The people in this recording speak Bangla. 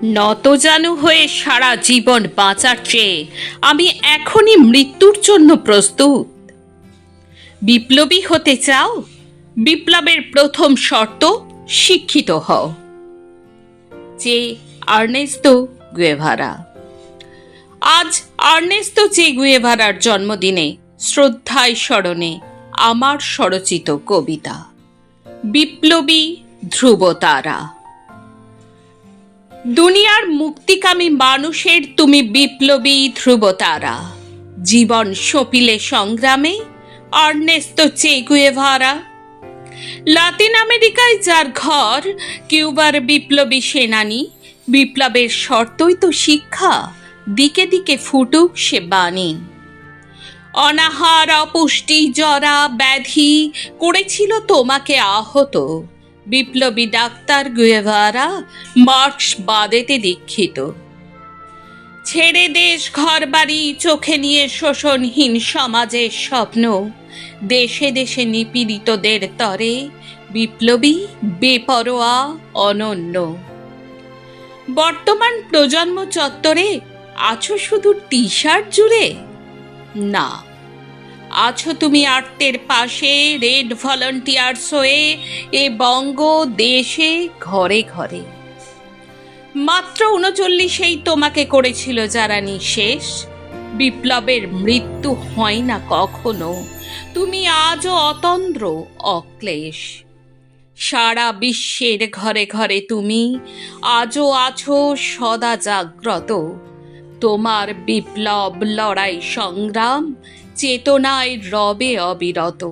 নতজানু হয়ে সারা জীবন বাঁচার চেয়ে আমি এখনই মৃত্যুর জন্য প্রস্তুত। বিপ্লবী হতে চাও? বিপ্লবের প্রথম শর্ত শিক্ষিত হও। চে আর্নেস্তো গুয়েভারা। আজ আর্নেস্তো চে গুয়েভারার জন্মদিনে শ্রদ্ধায় স্মরণে আমার স্বরচিত কবিতা বিপ্লবী ধ্রুবতারা। দুনিয়ার মুক্তিকামী মানুষের তুমি বিপ্লবী ধ্রুবতারা। জীবন সঁপিলে সংগ্রামে আর্নেস্তো চে গুয়েভারা। লাতিন আমেরিকায় যার ঘর, কিউবার বিপ্লবী সেনানী। বিপ্লবের শর্তই তো শিক্ষা, দিকে দিকে ফুটুক সে বাণী। অনাহার, অপুষ্টি, জরা, ব্যাধি করেছিল তোমাকে আহত। বিপ্লবী ডাক্তার গুয়েভারা মার্ক্সবাদেতে দীক্ষিত। ছেড়ে দেশ ঘর বাড়ি চোখে নিয়ে শোষণহীন সমাজের স্বপ্ন, দেশে দেশে নিপীড়িতদের তরে বিপ্লবী বেপরোয়া অনন্য। বর্তমান প্রজন্ম চত্বরে আছো শুধু টি শার্ট জুড়ে? না, আছো তুমি আর্তের পাশে, রেড ভলান্টিয়ার্স হয়ে এ বঙ্গ দেশে ঘরে ঘরে। মাত্র ৩৯ তোমাকে করেছিল যারা নিঃশেষ। বিপ্লবের মৃত্যু হয় না কখনো, তুমি আজও অতন্দ্র অক্লেশ। সারা বিশ্বের ঘরে ঘরে তুমি আজও আছো সদা জাগ্রত। তোমার বিপ্লব লড়াই সংগ্রাম চেতনায় রবে অবিরত।